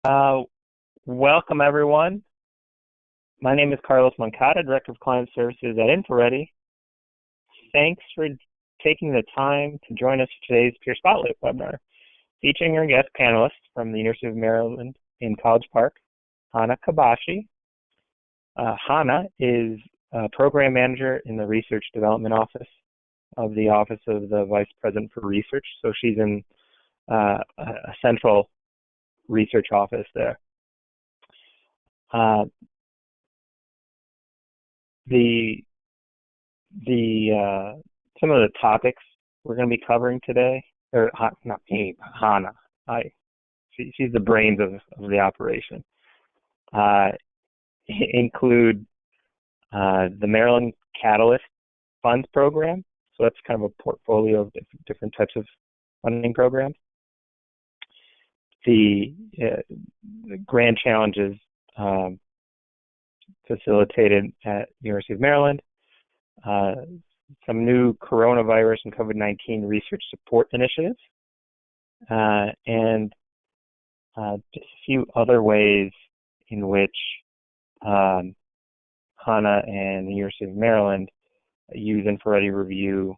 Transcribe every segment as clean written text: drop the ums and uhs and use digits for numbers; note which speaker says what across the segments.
Speaker 1: Uh, Welcome, everyone. My name is Carlos Moncada, Director of Client Services at InfoReady. Thanks for taking the time to join us for today's Peer Spotlight webinar, featuring our guest panelists from the University of Maryland in College Park, Hana Kabashi. Hana is a Program Manager in the Research Development Office of the Office of the Vice President for Research, so she's in a central research office there. Uh, the some of the topics we're going to be covering today, or not me, Hana. She's the brains of the operation. Include the Maryland Catalyst Funds Program. So that's kind of a portfolio of different types of funding programs. The grand challenges facilitated at University of Maryland. Some new coronavirus and COVID-19 research support initiatives, and just a few other ways in which Hana and the University of Maryland use InfoReady Review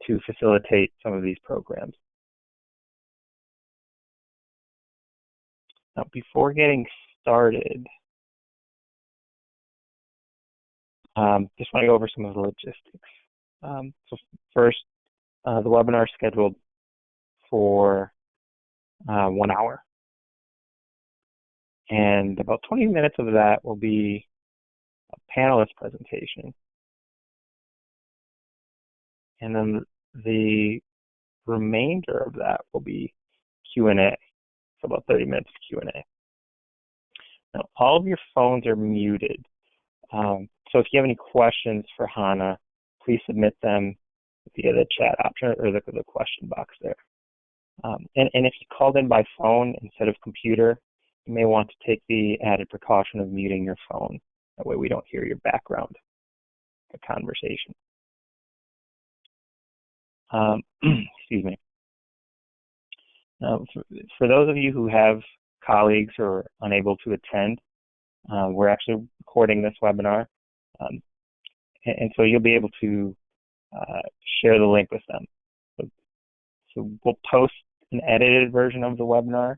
Speaker 1: to facilitate some of these programs. Now, before getting started, just want to go over some of the logistics. So first, the webinar is scheduled for 1 hour. And about 20 minutes of that will be a panelist presentation. And then the remainder of that will be Q&A. So about 30 minutes of Q&A. Now, all of your phones are muted. So if you have any questions for Hana, please submit them via the chat option or the question box there. And if you called in by phone instead of computer, you may want to take the added precaution of muting your phone. That way we don't hear your background conversation. Excuse me. For those of you who have colleagues who are unable to attend, we're actually recording this webinar. And so you'll be able to share the link with them. So we'll post an edited version of the webinar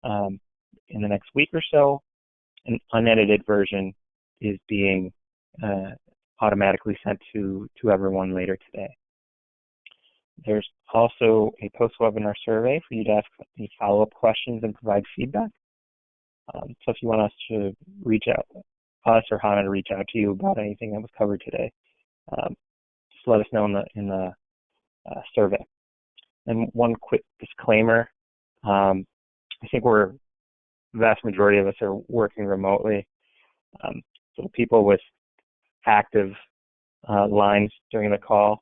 Speaker 1: in the next week or so. An unedited version is being automatically sent to everyone later today. There's also a post-webinar survey for you to ask any follow-up questions and provide feedback. So if you want us to reach out, us or Hana to reach out to you about anything that was covered today, just let us know in the survey. And one quick disclaimer, I think the vast majority of us are working remotely. So people with active lines during the call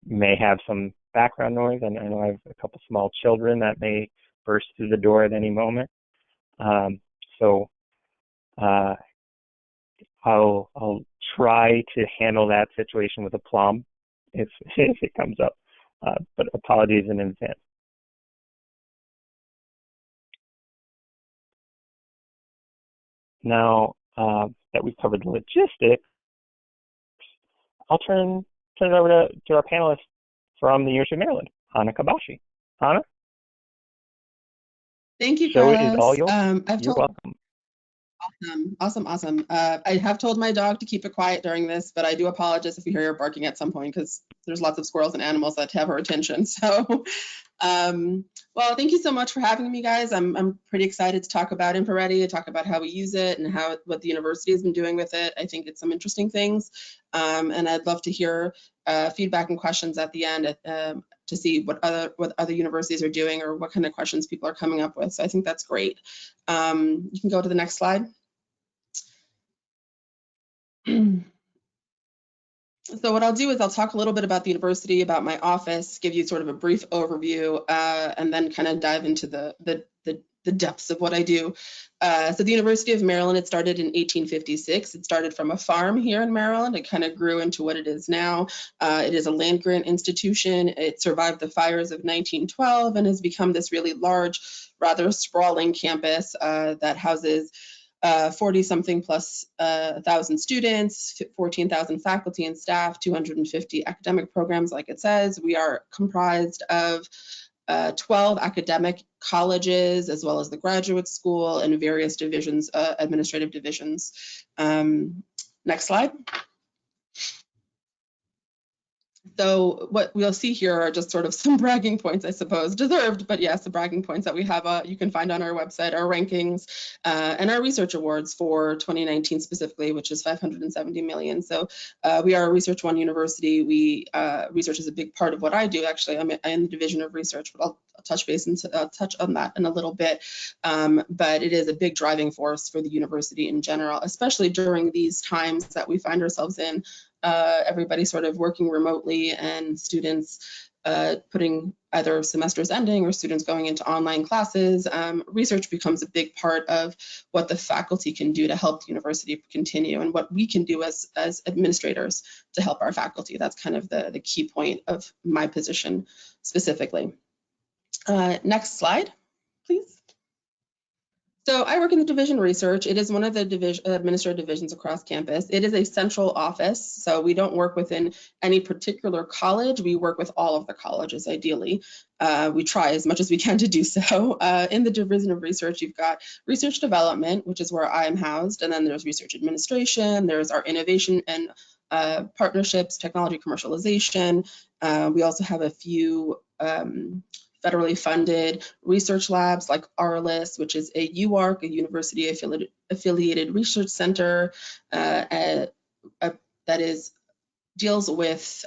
Speaker 1: may have some background noise. And I know I have a couple small children that may burst through the door at any moment. So I'll try to handle that situation with aplomb if it comes up, but apologies in advance. Now that we've covered the logistics, I'll turn it over to our panelists from the University of Maryland, Hana Kabashi. Hana?
Speaker 2: Thank you,
Speaker 1: Carlos.
Speaker 2: Show
Speaker 1: is all yours. You're welcome.
Speaker 2: Awesome. I have told my dog to keep it quiet during this, but I do apologize if you hear her barking at some point because there's lots of squirrels and animals that have her attention. So, well, thank you so much for having me, guys. I'm pretty excited to talk about InfoReady, to talk about how we use it and what the university has been doing with it. I think it's some interesting things, and I'd love to hear feedback and questions at the end to see what other universities are doing or what kind of questions people are coming up with. So I think that's great. You can go to the next slide. So what I'll do is I'll talk a little bit about the university, about my office, give you sort of a brief overview, and then kind of dive into the depths of what I do. So the University of Maryland, it started in 1856. It started from a farm here in Maryland. It kind of grew into what it is now. It is a land-grant institution. It survived the fires of 1912 and has become this really large rather sprawling campus that houses 40-something plus 1,000 students, 14,000 faculty and staff, 250 academic programs, like it says. We are comprised of 12 academic colleges, as well as the graduate school and various divisions, administrative divisions. Next slide. So what we'll see here are just sort of some bragging points, I suppose, deserved, but yes, the bragging points that we have, you can find on our website, our rankings, and our research awards for 2019 specifically, which is 570 million. So we are a Research One university. Research is a big part of what I do, actually. I'm in the Division of Research, but I'll touch on that in a little bit. But it is a big driving force for the university in general, especially during these times that we find ourselves in. Everybody sort of working remotely and students putting either semesters ending or students going into online classes. Research becomes a big part of what the faculty can do to help the university continue and what we can do as administrators to help our faculty. That's kind of the key point of my position specifically. Next slide, please. So I work in the Division of Research. It is one of the administrative divisions across campus. It is a central office, so we don't work within any particular college. We work with all of the colleges, ideally. We try as much as we can to do so. In the Division of Research, you've got research development, which is where I am housed, and then there's research administration, there's our innovation and partnerships, technology commercialization. We also have a few federally funded research labs like ARLIS, which is a UARC, a university affiliated research center that deals with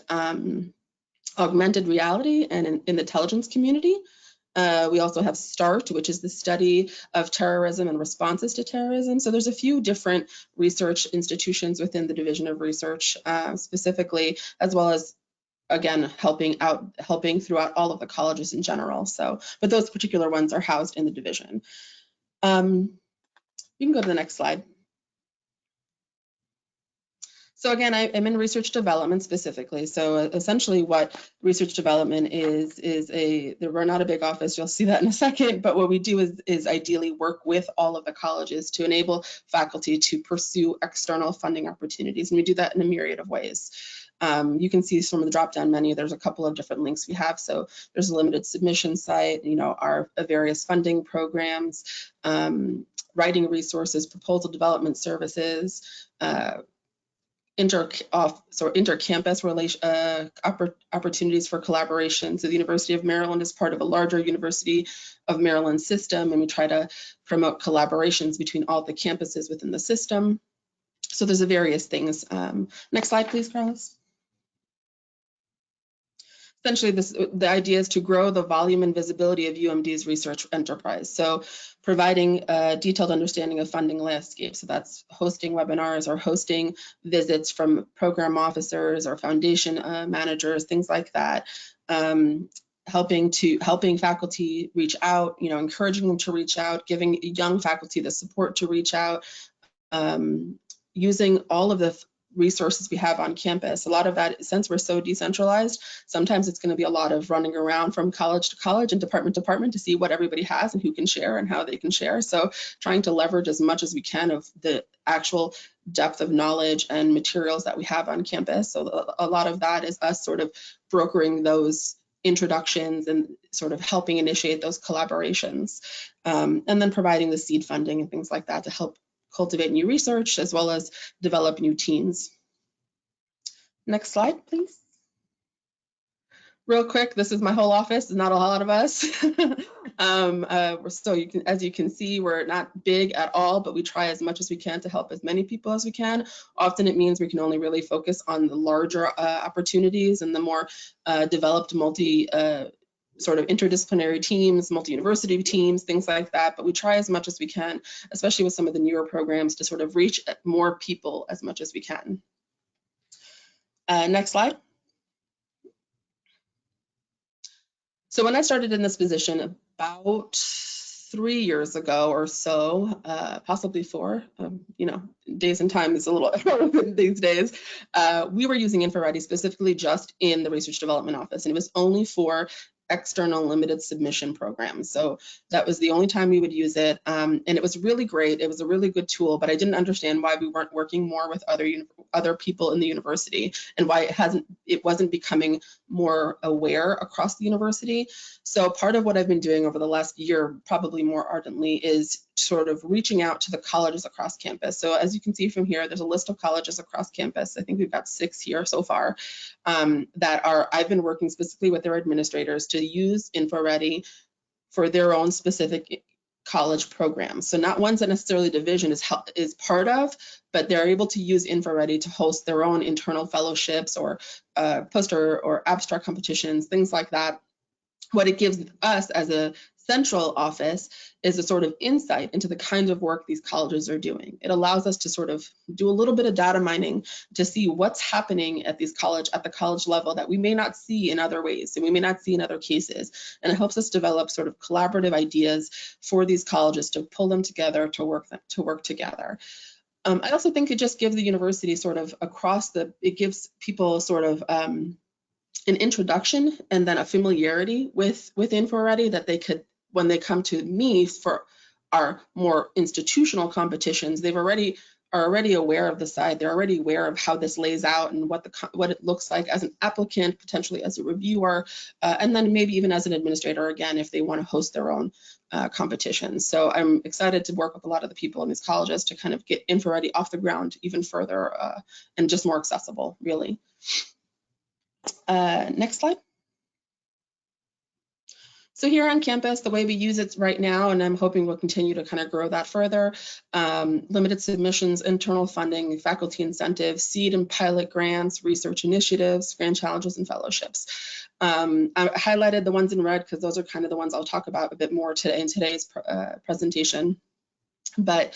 Speaker 2: augmented reality and in the intelligence community. We also have START, which is the study of terrorism and responses to terrorism. So there's a few different research institutions within the Division of Research specifically, as well as again, helping throughout all of the colleges in general. So, but those particular ones are housed in the division. You can go to the next slide. So again, I'm in research development specifically. So essentially what research development is we're not a big office, you'll see that in a second, but what we do is ideally work with all of the colleges to enable faculty to pursue external funding opportunities. And we do that in a myriad of ways. You can see from the drop-down menu, there's a couple of different links we have. So there's a limited submission site, our various funding programs, writing resources, proposal development services, inter-campus opportunities for collaboration. So the University of Maryland is part of a larger University of Maryland system, and we try to promote collaborations between all the campuses within the system. So there's various things. Next slide, please, Carlos. Essentially, the idea is to grow the volume and visibility of UMD's research enterprise. So providing a detailed understanding of funding landscape. So that's hosting webinars or hosting visits from program officers or foundation managers, things like that. Helping faculty reach out, encouraging them to reach out, giving young faculty the support to reach out, using all of the resources we have on campus. A lot of that, since we're so decentralized, sometimes it's going to be a lot of running around from college to college and department to department to see what everybody has and who can share and how they can share. So trying to leverage as much as we can of the actual depth of knowledge and materials that we have on campus. So a lot of that is us sort of brokering those introductions and sort of helping initiate those collaborations, and then providing the seed funding and things like that to help cultivate new research as well as develop new teams. Next slide, please. Real quick, this is my whole office, not a lot of us. As you can see, we're not big at all, but we try as much as we can to help as many people as we can. Often it means we can only really focus on the larger opportunities and the more developed sort of interdisciplinary teams, multi-university teams, things like that. But we try as much as we can, especially with some of the newer programs, to sort of reach more people as much as we can. Next slide. So when I started in this position about 3 years ago or so, possibly 4, days and time is a little irrelevant these days. We were using InfoReady specifically just in the research development office, and it was only for external limited submission program. So that was the only time we would use it. And it was really great. It was a really good tool, but I didn't understand why we weren't working more with other people in the university and why it wasn't becoming more aware across the university. So part of what I've been doing over the last year, probably more ardently, is sort of reaching out to the colleges across campus. So as you can see from here, there's a list of colleges across campus. I think we've got 6 here so far I've been working specifically with their administrators to use InfoReady for their own specific college programs. So not ones that necessarily division is part of, but they're able to use InfoReady to host their own internal fellowships or poster or abstract competitions, things like that. What it gives us as a central office is a sort of insight into the kinds of work these colleges are doing. It allows us to sort of do a little bit of data mining to see what's happening at the college level that we may not see in other ways and we may not see in other cases. And it helps us develop sort of collaborative ideas for these colleges to pull them together to work together. I also think it just gives the university sort of it gives people sort of an introduction and then a familiarity with InfoReady that they could, when they come to me for our more institutional competitions, are already aware of the site. They're already aware of how this lays out and what it looks like as an applicant, potentially as a reviewer, and then maybe even as an administrator, again, if they want to host their own competitions. So I'm excited to work with a lot of the people in these colleges to kind of get InfoReady off the ground even further and just more accessible, really. Next slide. So here on campus, the way we use it right now, and I'm hoping we'll continue to kind of grow that further, limited submissions, internal funding, faculty incentives, seed and pilot grants, research initiatives, grand challenges, and fellowships. I highlighted the ones in red because those are kind of the ones I'll talk about a bit more today in today's presentation. But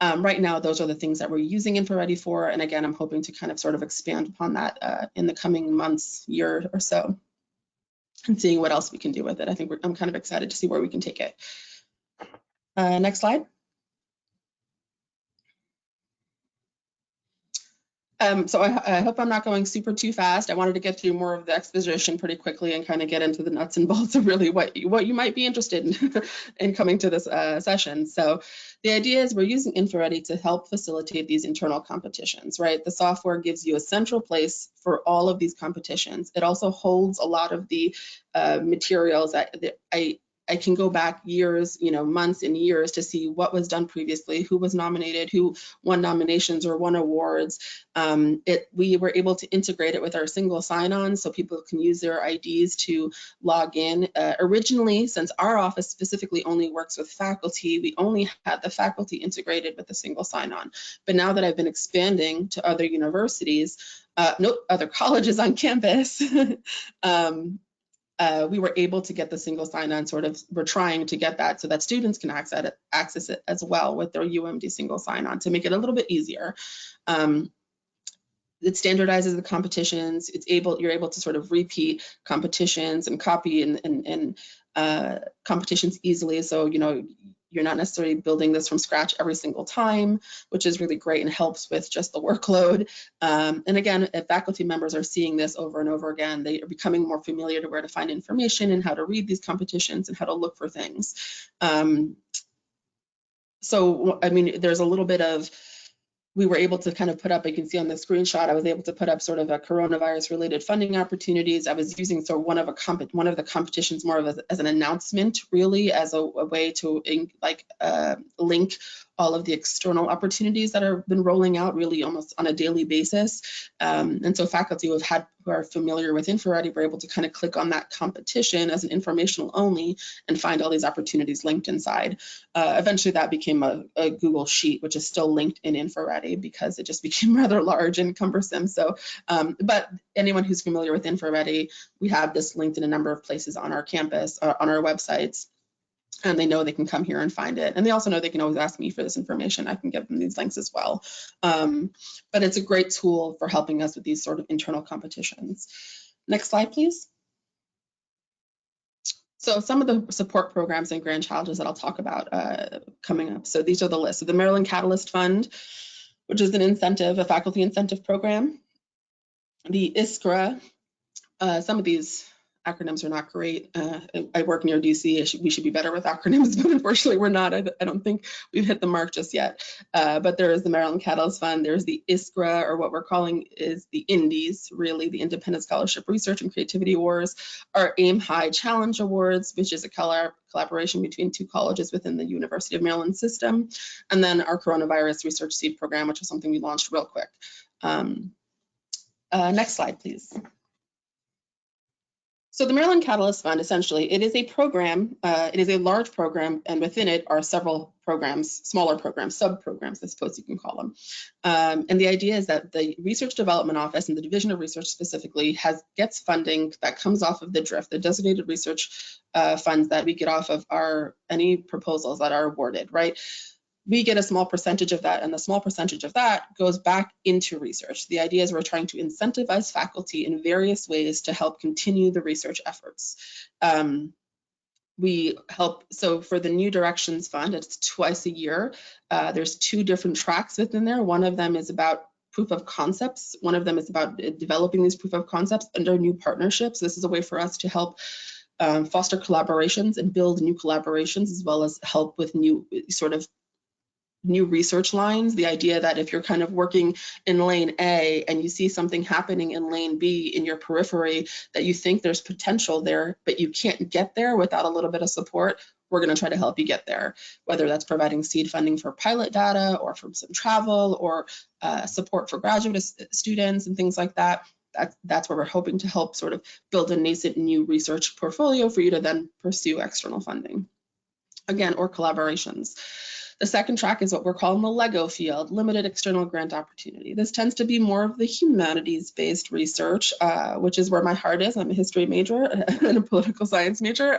Speaker 2: right now, those are the things that we're using InfoReady for. And again, I'm hoping to kind of sort of expand upon that in the coming months, year or so, and seeing what else we can do with it. I think I'm kind of excited to see where we can take it. Next slide. So I hope I'm not going too fast. I wanted to get through more of the exposition pretty quickly and kind of get into the nuts and bolts of really what you might be interested in, in coming to this session. So the idea is we're using InfoReady to help facilitate these internal competitions, right? The software gives you a central place for all of these competitions. It also holds a lot of the materials that I can go back years, months and years to see what was done previously, who was nominated, who won nominations or won awards. We were able to integrate it with our single sign-on so people can use their IDs to log in. Originally, since our office specifically only works with faculty, we only had the faculty integrated with a single sign-on. But now that I've been expanding to other universities, other colleges on campus, we were able to get the single sign-on we're trying to get that so that students can access it as well with their UMD single sign-on to make it a little bit easier. It standardizes the competitions. You're able to sort of repeat competitions and copy and competitions easily. So, you're not necessarily building this from scratch every single time, which is really great and helps with just the workload. And again, if faculty members are seeing this over and over again, they are becoming more familiar to where to find information and how to read these competitions and how to look for things. So, I mean, there's a little bit of, we were able to kind of put up, you can see on the screenshot, I was able to put up sort of a coronavirus related funding opportunities. I was using one of the competitions more of as an announcement, really, as a way to link all of the external opportunities that have been rolling out really almost on a daily basis. And so faculty who are familiar with InfoReady were able to kind of click on that competition as an informational only and find all these opportunities linked inside. Eventually that became a Google Sheet, which is still linked in InfoReady because it just became rather large and cumbersome. So, but anyone who's familiar with InfoReady, we have this linked in a number of places on our campus, on our websites. And they know they can come here and find it. And they also know they can always ask me for this information. I can give them these links as well. But it's a great tool for helping us with these sort of internal competitions. Next slide, please. So some of the support programs and grand challenges that I'll talk about coming up. So these are the list. So the Maryland Catalyst Fund, which is an incentive, a faculty incentive program. The ISCRA, some of these Acronyms are not great. I work near DC. We should be better with acronyms, but unfortunately we're not. I don't think we've hit the mark just yet. But there is the Maryland Catalyst Fund. There's the ISCRA, or what we're calling is the Indies, really, the Independent Scholarship Research and Creativity Awards, our Aim High Challenge Awards, which is a collaboration between 2 colleges within the University of Maryland system, and then our Coronavirus Research Seed Program, which is something we launched real quick. Next slide, please. So the Maryland Catalyst Fund, essentially, it is a program, it is a large program, and within it are several programs, smaller programs, sub-programs, I suppose you can call them. And the idea is that the Research Development Office and the Division of Research specifically gets funding that comes off of the DRIF, the designated research funds that we get off of any proposals that are awarded, right? We get a small percentage of that, and the small percentage of that goes back into research. The idea is we're trying to incentivize faculty in various ways to help continue the research efforts. We help, so for the New Directions Fund, it's twice a year. There's 2 different tracks within there. One of them is about proof of concepts. One of them is about developing these proof of concepts under new partnerships. This is a way for us to help foster collaborations and build new collaborations, as well as help with new research lines. The idea that if you're kind of working in lane A and you see something happening in lane B in your periphery, that you think there's potential there, but you can't get there without a little bit of support, we're going to try to help you get there, whether that's providing seed funding for pilot data or from some travel or support for graduate students and things like that. That's where we're hoping to help sort of build a nascent new research portfolio for you to then pursue external funding, again, or collaborations. The second track is what we're calling the LEGO field, limited external grant opportunity. This tends to be more of the humanities-based research, which is where my heart is. I'm a history major and a political science major.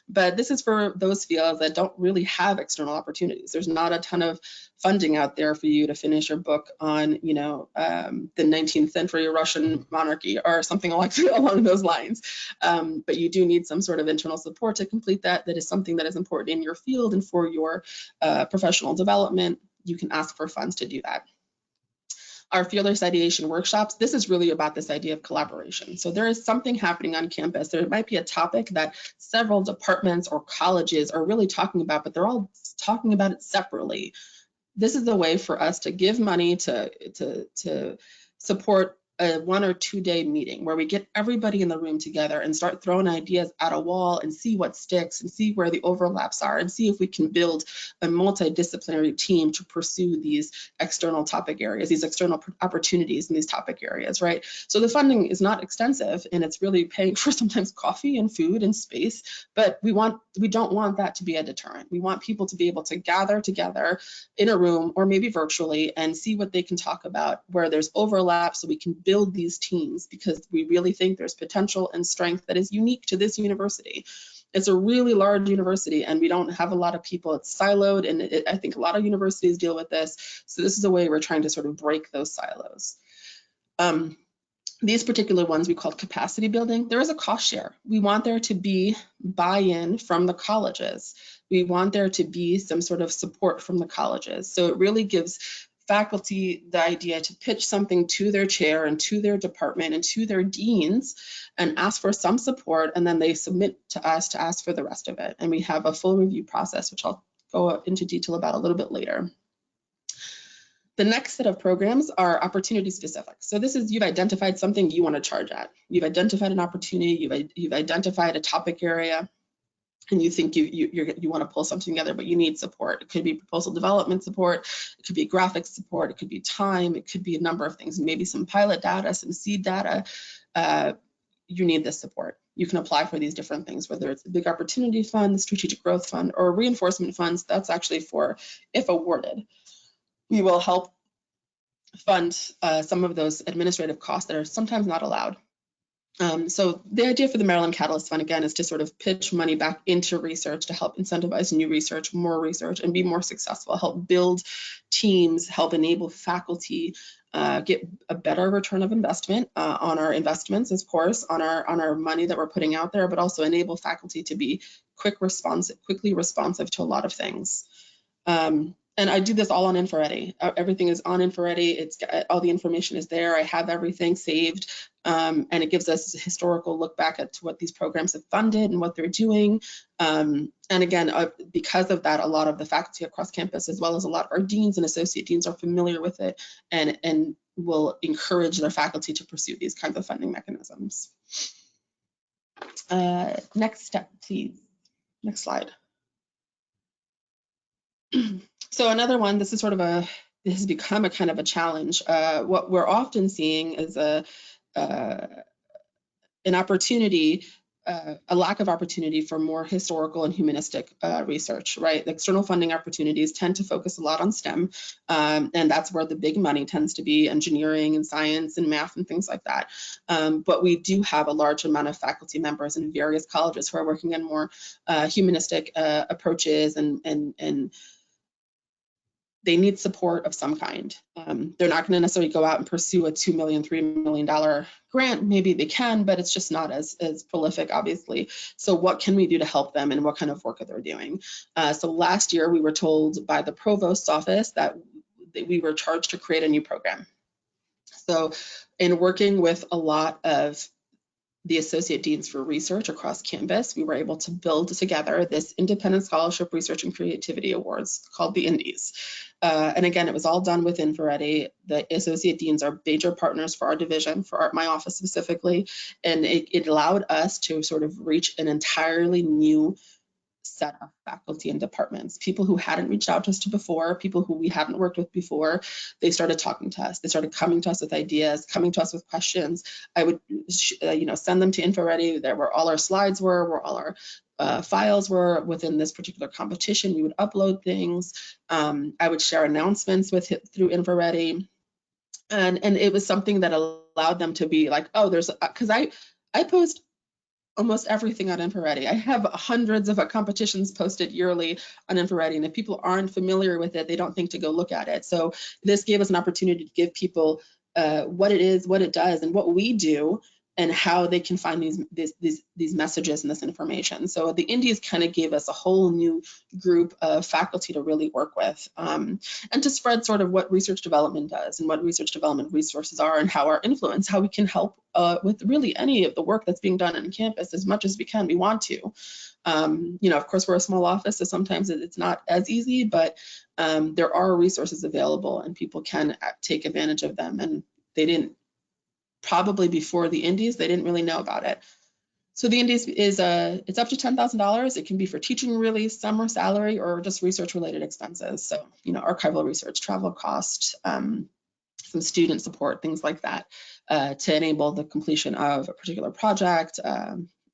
Speaker 2: But this is for those fields that don't really have external opportunities. There's not a ton of funding out there for you to finish your book on, the 19th century Russian monarchy or something along those lines. But you do need some sort of internal support to complete that. That is something that is important in your field and for your professional development. You can ask for funds to do that. Our Fearless Ideation workshops, this is really about this idea of collaboration. So there is something happening on campus. There might be a topic that several departments or colleges are really talking about, but they're all talking about it separately. This is a way for us to give money to support a 1 or 2 day meeting where we get everybody in the room together and start throwing ideas at a wall and see what sticks and see where the overlaps are and see if we can build a multidisciplinary team to pursue these external topic areas, these external opportunities in these topic areas, right? So the funding is not extensive and it's really paying for sometimes coffee and food and space, but we don't want that to be a deterrent. We want people to be able to gather together in a room or maybe virtually and see what they can talk about where there's overlap so we can build these teams, because we really think there's potential and strength that is unique to this university. It's a really large university and we don't have a lot of people. It's siloed, and I think a lot of universities deal with this. So this is a way we're trying to sort of break those silos. These particular ones we called capacity building. There is a cost share. We want there to be buy-in from the colleges. We want there to be some sort of support from the colleges. So it really gives faculty the idea to pitch something to their chair and to their department and to their deans and ask for some support, and then they submit to us to ask for the rest of it. And we have a full review process, which I'll go into detail about a little bit later. The next set of programs are opportunity specific. So this is, you've identified something you want to charge at. You've identified an opportunity, you've identified a topic area, and you think you want to pull something together, but you need support. It could be proposal development support, it could be graphics support, it could be time, it could be a number of things, maybe some pilot data, some seed data. You need this support. You can apply for these different things, whether it's a big opportunity fund, the strategic growth fund, or reinforcement funds. That's actually for if awarded. We will help fund some of those administrative costs that are sometimes not allowed. So the idea for the Maryland Catalyst Fund, again, is to sort of pitch money back into research to help incentivize new research, more research, and be more successful, help build teams, help enable faculty, get a better return of investment on our investments, of course, on our money that we're putting out there, but also enable faculty to be quickly responsive to a lot of things. And I do this all on InfoReady. Everything is on InfoReady. It's got, all the information is there. I have everything saved, and it gives us a historical look back at what these programs have funded and what they're doing. And again, because of that, a lot of the faculty across campus, as well as a lot of our deans and associate deans, are familiar with it and will encourage their faculty to pursue these kinds of funding mechanisms. Next step, please. Next slide. So another one, this is sort of this has become a kind of a challenge. What we're often seeing is an opportunity, a lack of opportunity for more historical and humanistic research, right? The external funding opportunities tend to focus a lot on STEM, and that's where the big money tends to be, engineering and science and math and things like that. But we do have a large amount of faculty members in various colleges who are working on more humanistic approaches, and they need support of some kind. They're not going to necessarily go out and pursue a $2 million, $3 million grant. Maybe they can, but it's just not as prolific, obviously. So what can we do to help them, and what kind of work are they doing? So last year we were told by the provost's office that we were charged to create a new program. So in working with a lot of the associate deans for research across campus, we were able to build together this Independent Scholarship Research and Creativity Awards called the Indies. And again, it was all done with InfoReady. The associate deans are major partners for our division, for my office specifically, and it allowed us to sort of reach an entirely new set of faculty and departments, people who hadn't reached out to us before, people who we hadn't worked with before. They started talking to us. They started coming to us with ideas, coming to us with questions. I would, send them to InfoReady. There where all our slides were, where all our files were within this particular competition. We would upload things. I would share announcements through InfoReady, and it was something that allowed them to be like, oh, there's, because I post almost everything on InfoReady. I have hundreds of competitions posted yearly on InfoReady, and if people aren't familiar with it, they don't think to go look at it. So this gave us an opportunity to give people what it is, what it does, and what we do, and how they can find these messages and this information. So the Indies kind of gave us a whole new group of faculty to really work with, and to spread sort of what research development does and what research development resources are, and how our influence, how we can help with really any of the work that's being done on campus as much as we can. We want to. Of course, we're a small office, so sometimes it's not as easy, but there are resources available and people can take advantage of them. And they didn't, probably before the Indies, they didn't really know about it. So the Indies is it's up to $10,000. It can be for teaching release, summer salary, or just research related expenses. So, archival research, travel costs, some student support, things like that, to enable the completion of a particular project,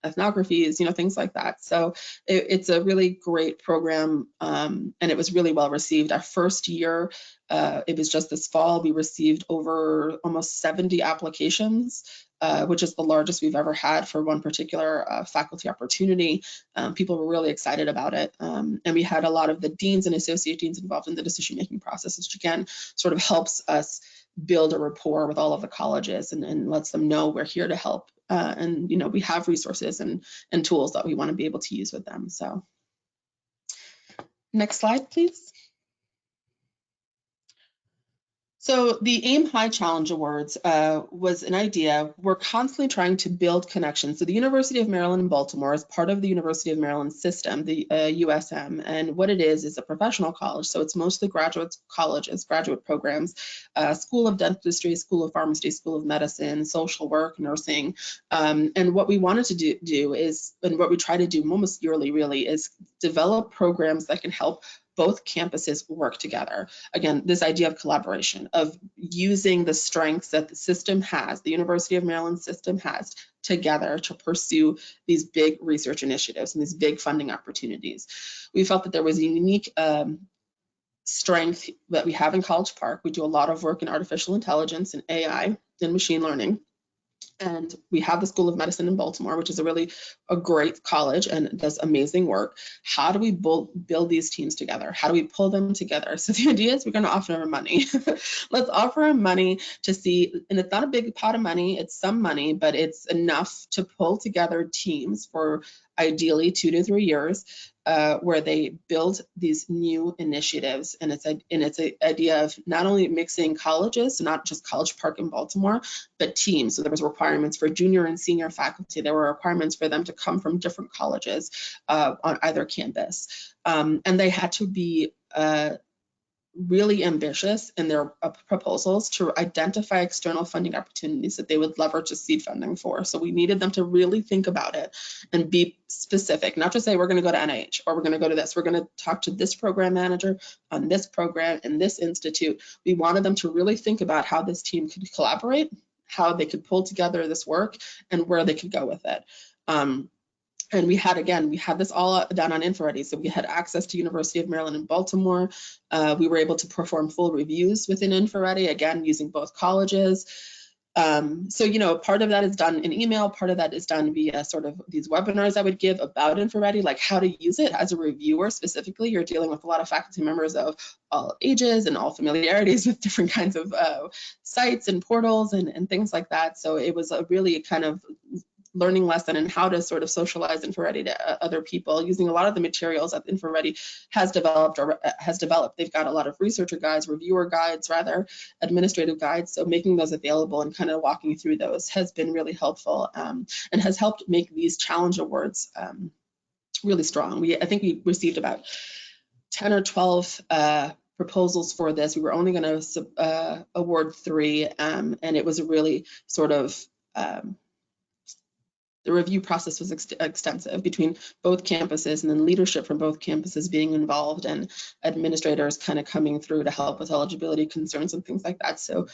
Speaker 2: ethnographies, things like that. So it's a really great program, and it was really well received. Our first year, it was just this fall, we received over almost 70 applications, which is the largest we've ever had for one particular faculty opportunity. People were really excited about it. And we had a lot of the deans and associate deans involved in the decision-making process, which again, sort of helps us build a rapport with all of the colleges and lets them know we're here to help. And we have resources and tools that we want to be able to use with them. So next slide, please. So the AIM High Challenge Awards was an idea. We're constantly trying to build connections. So the University of Maryland in Baltimore is part of the University of Maryland system, the USM, and what it is a professional college. So it's mostly graduate colleges, graduate programs, School of Dentistry, School of Pharmacy, School of Medicine, social work, nursing. And what we wanted to do is, and what we try to do almost yearly really, is develop programs that can help both campuses work together. Again, this idea of collaboration, of using the strengths that the system has, the University of Maryland system has, together to pursue these big research initiatives and these big funding opportunities. We felt that there was a unique strength that we have in College Park. We do a lot of work in artificial intelligence and AI and machine learning. And we have the School of Medicine in Baltimore, which is a great college and does amazing work. How do we build these teams together? How do we pull them together? So the idea is we're going to offer them money. Let's offer them money to see, and it's not a big pot of money, it's some money, but it's enough to pull together teams for ideally 2 to 3 years, where they build these new initiatives. And it's an idea of not only mixing colleges, so not just College Park in Baltimore, but teams. So there was requirements for junior and senior faculty. There were requirements for them to come from different colleges on either campus. And they had to be really ambitious in their proposals to identify external funding opportunities that they would leverage the seed funding for. So we needed them to really think about it and be specific, not just say we're going to go to NIH or we're going to go to this, we're going to talk to this program manager on this program in this institute. We wanted them to really think about how this team could collaborate, how they could pull together this work, and where they could go with it. And we had this all done on InfoReady. So we had access to University of Maryland in Baltimore. We were able to perform full reviews within InfoReady, again, using both colleges. So, part of that is done in email, part of that is done via sort of these webinars I would give about InfoReady, like how to use it as a reviewer. Specifically, you're dealing with a lot of faculty members of all ages and all familiarities with different kinds of sites and portals and things like that. So it was a really kind of learning lesson in how to sort of socialize InfoReady to other people using a lot of the materials that InfoReady has developed. They've got a lot of researcher guides, reviewer guides, rather, administrative guides. So making those available and kind of walking through those has been really helpful and has helped make these challenge awards really strong. I think we received about 10 or 12 proposals for this. We were only going to award 3, and it was a really sort of the review process was extensive between both campuses, and then leadership from both campuses being involved, and administrators kind of coming through to help with eligibility concerns and things like that. So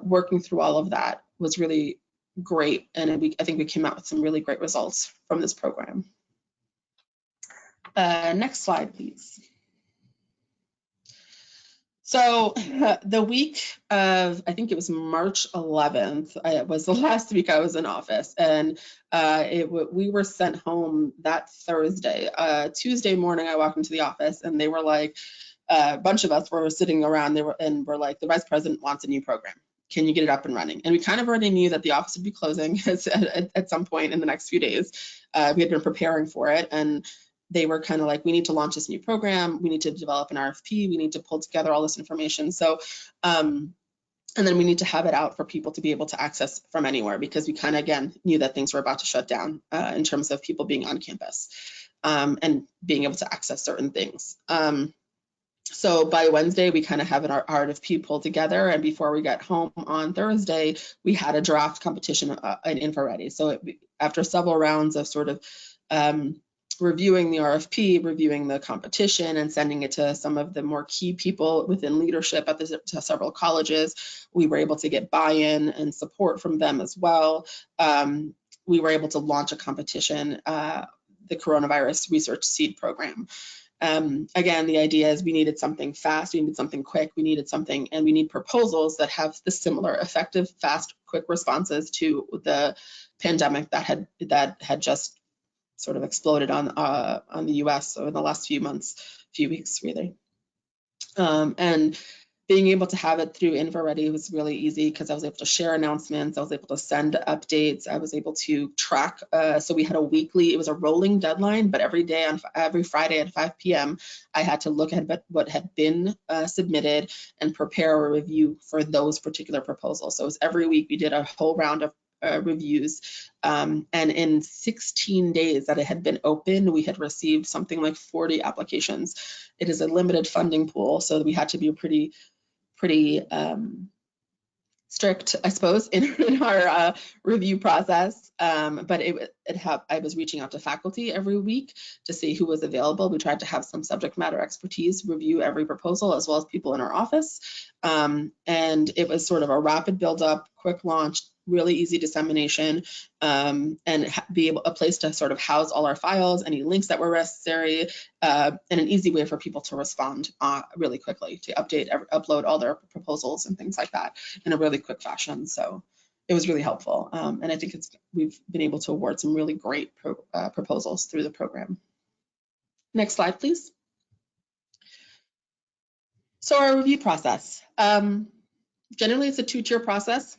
Speaker 2: working through all of that was really great, and I think we came out with some really great results from this program. Next slide, please. So the week of, I think it was March 11th, it was the last week I was in office, and we were sent home that Thursday. Tuesday morning, I walked into the office, and they were like, a bunch of us were sitting around, we're like, the vice president wants a new program. Can you get it up and running? And we kind of already knew that the office would be closing at some point in the next few days. We had been preparing for it, and they were kind of like, we need to launch this new program. We need to develop an RFP. We need to pull together all this information. So, and then we need to have it out for people to be able to access from anywhere, because we kind of, again, knew that things were about to shut down in terms of people being on campus and being able to access certain things. So by Wednesday, we kind of have our RFP pulled together. And before we got home on Thursday, we had a draft competition in InfoReady. So after several rounds of sort of reviewing the RFP, reviewing the competition, and sending it to some of the more key people within leadership at to several colleges, we were able to get buy-in and support from them as well. We were able to launch a competition, the Coronavirus Research Seed Program. Again, the idea is we needed something fast, we needed something quick, we needed something, and we need proposals that have the similar effective, fast, quick responses to the pandemic that had just sort of exploded on the US over the last few weeks, really. And being able to have it through InfoReady was really easy, because I was able to share announcements, I was able to send updates, I was able to track. So we had it was a rolling deadline, but every Friday at 5 p.m., I had to look at what had been submitted and prepare a review for those particular proposals. So it was every week we did a whole round of reviews, and in 16 days that it had been open, we had received something like 40 applications. It is a limited funding pool, so we had to be pretty strict, I suppose, in our review process. But I was reaching out to faculty every week to see who was available. We tried to have some subject matter expertise review every proposal, as well as people in our office. And it was sort of a rapid build up, quick launch, really easy dissemination, and be a place to sort of house all our files, any links that were necessary, and an easy way for people to respond really quickly, to upload all their proposals and things like that in a really quick fashion. So it was really helpful. And I think we've been able to award some really great proposals through the program. Next slide, please. So our review process. Generally, it's a 2-tier process.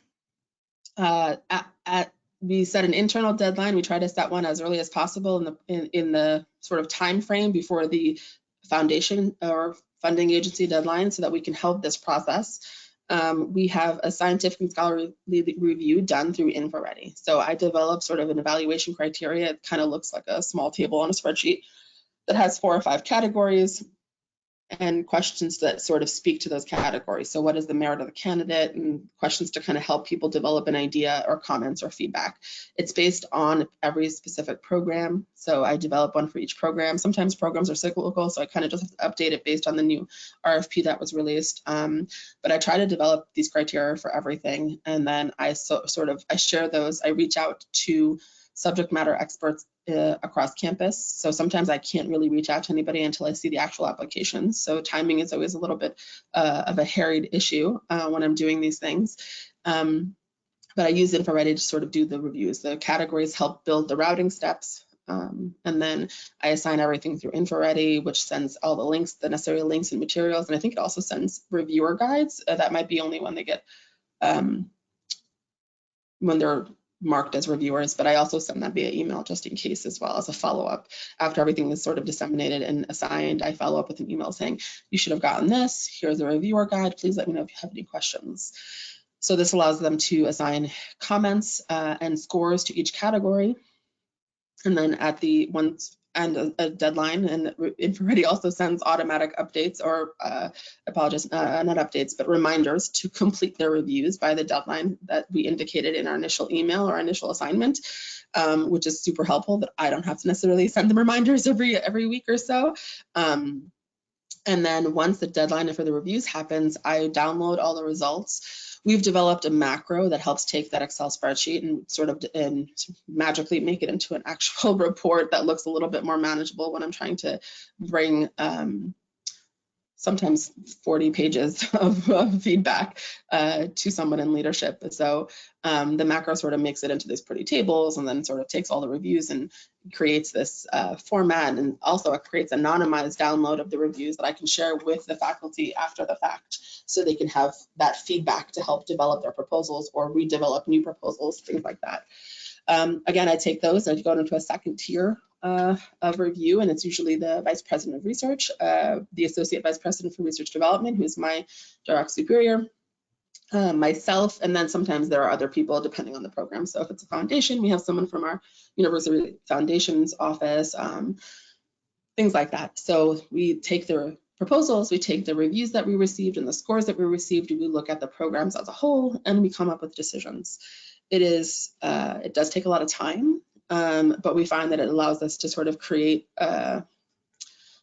Speaker 2: We set an internal deadline. We try to set one as early as possible in the sort of time frame before the foundation or funding agency deadline, so that we can help this process. We have a scientific and scholarly review done through InfoReady. So I developed sort of an evaluation criteria. It kind of looks like a small table on a spreadsheet that has 4 or 5 categories and questions that sort of speak to those categories. So what is the merit of the candidate, and questions to kind of help people develop an idea, or comments or feedback. It's based on every specific program. So I develop one for each program. Sometimes programs are cyclical, so I kind of just have to update it based on the new RFP that was released. But I try to develop these criteria for everything. And then I share those. I reach out to subject matter experts across campus. So sometimes I can't really reach out to anybody until I see the actual applications. So timing is always a little bit of a harried issue when I'm doing these things. But I use InfoReady to sort of do the reviews. The categories help build the routing steps. And then I assign everything through InfoReady, which sends all the links, the necessary links and materials. And I think it also sends reviewer guides. That might be only when they get, when they're marked as reviewers, but I also send that via email just in case, as well as a follow-up. After everything is sort of disseminated and assigned, I follow up with an email saying, you should have gotten this, here's a reviewer guide, please let me know if you have any questions. So this allows them to assign comments and scores to each category. And then at the once and a deadline, and InfoReady also sends automatic updates, or apologies, not updates, but reminders to complete their reviews by the deadline that we indicated in our initial email or initial assignment, which is super helpful, that I don't have to necessarily send them reminders every week or so. And then once the deadline for the reviews happens, I download all the results. We've developed a macro that helps take that Excel spreadsheet and sort of magically make it into an actual report that looks a little bit more manageable when I'm trying to bring sometimes 40 pages of feedback to someone in leadership. So the macro sort of makes it into these pretty tables, and then sort of takes all the reviews and creates this format, and also it creates anonymized download of the reviews that I can share with the faculty after the fact, so they can have that feedback to help develop their proposals or redevelop new proposals, things like that. Again, I take those and I go into a second tier of review, and it's usually the Vice President of Research, the Associate Vice President for Research Development, who's my direct superior, myself, and then sometimes there are other people depending on the program. So if it's a foundation, we have someone from our University Foundations office, things like that. So we take the proposals, we take the reviews that we received and the scores that we received, and we look at the programs as a whole, and we come up with decisions. It does take a lot of time, but we find that it allows us to sort of create,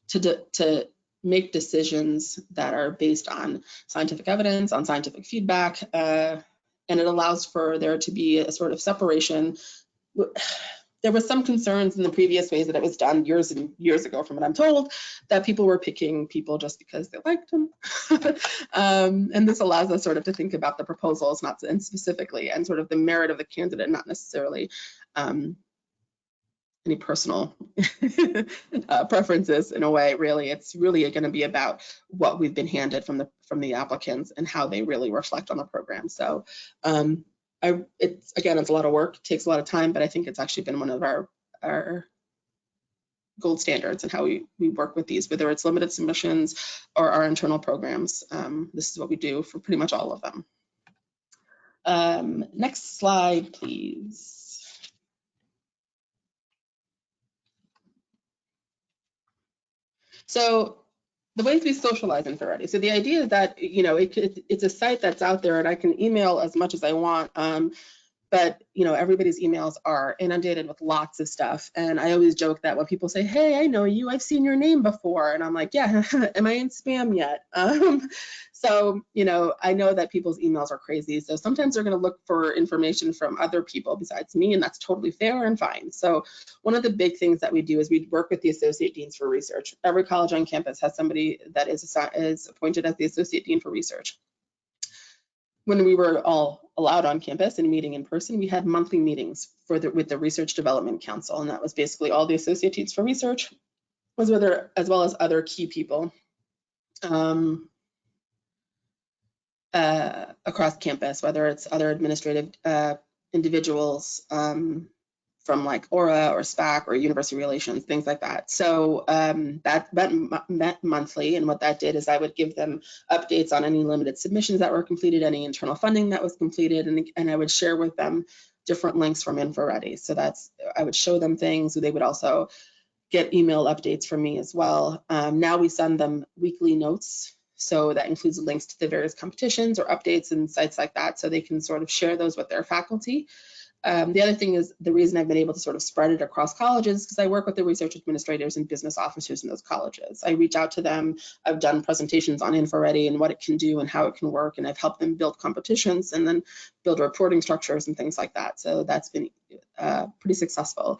Speaker 2: to make decisions that are based on scientific evidence, on scientific feedback, and it allows for there to be a sort of separation. There was some concerns in the previous ways that it was done years and years ago, from what I'm told, that people were picking people just because they liked them. And this allows us sort of to think about the proposals, not and specifically, and sort of the merit of the candidate, not necessarily any personal preferences in a way. Really, it's really going to be about what we've been handed from the applicants and how they really reflect on the program. So it's a lot of work, it takes a lot of time, but I think it's actually been one of our gold standards in how we work with these, whether it's limited submissions or our internal programs. This is what we do for pretty much all of them. Next slide, please. So the ways we socialize InfoReady. So the idea is that, it's a site that's out there, and I can email as much as I want. But everybody's emails are inundated with lots of stuff. And I always joke that when people say, hey, I know you, I've seen your name before. And I'm like, yeah, am I in spam yet? So, I know that people's emails are crazy. So sometimes they're going to look for information from other people besides me, and that's totally fair and fine. So one of the big things that we do is we work with the Associate Deans for Research. Every college on campus has somebody that is appointed as the Associate Dean for Research. When we were all allowed on campus and meeting in person, we had monthly meetings with the Research Development Council, and that was basically all the Associate Deans for Research, as well as other key people across campus, whether it's other administrative individuals from like Aura or SPAC or University Relations, things like that. So that met monthly, and what that did is I would give them updates on any limited submissions that were completed, any internal funding that was completed, and I would share with them different links from InfoReady. So I would show them things. They would also get email updates from me as well. Now we send them weekly notes. So that includes links to the various competitions or updates and sites like that, so they can sort of share those with their faculty. The other thing is the reason I've been able to sort of spread it across colleges because I work with the research administrators and business officers in those colleges. I reach out to them. I've done presentations on InfoReady and what it can do and how it can work, and I've helped them build competitions and then build reporting structures and things like that. So that's been pretty successful.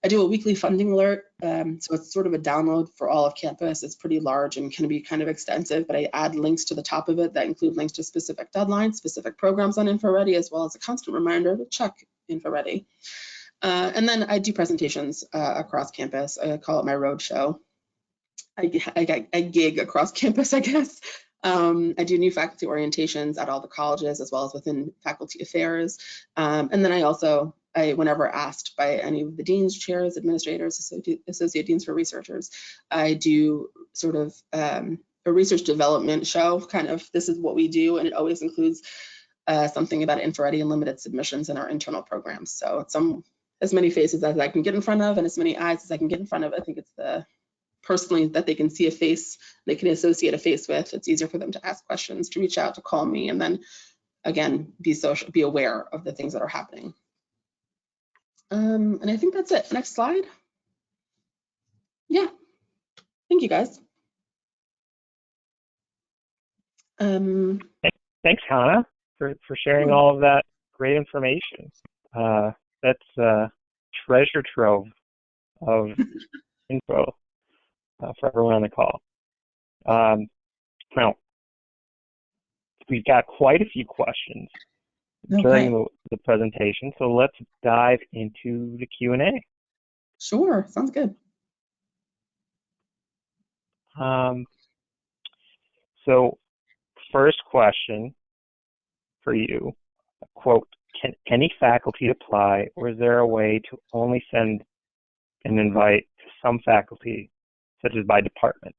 Speaker 2: I do a weekly funding alert, so it's sort of a download for all of campus. It's pretty large and can be kind of extensive, but I add links to the top of it that include links to specific deadlines, specific programs on InfoReady, as well as a constant reminder to check InfoReady. And then I do presentations across campus. I call it my road show. I gig across campus, I guess. I do new faculty orientations at all the colleges as well as within faculty affairs. And then I also, whenever asked by any of the deans, chairs, administrators, associate deans for researchers, I do sort of a research development show, kind of this is what we do, and it always includes something about InfoReady and limited submissions in our internal programs. So it's as many faces as I can get in front of and as many eyes as I can get in front of. I think it's personally that they can see a face, they can associate a face with. It's easier for them to ask questions, to reach out, to call me, and then again, be aware of the things that are happening. And I think that's it. Next slide. Yeah, thank you guys.
Speaker 1: Thanks, Hannah, for sharing all of that great information. That's a treasure trove of info for everyone on the call. Now, we've got quite a few questions during the presentation, so let's dive into the Q&A.
Speaker 2: Sure, sounds good.
Speaker 1: So, first question for you, quote, can any faculty apply, or is there a way to only send an invite to some faculty, such as by department?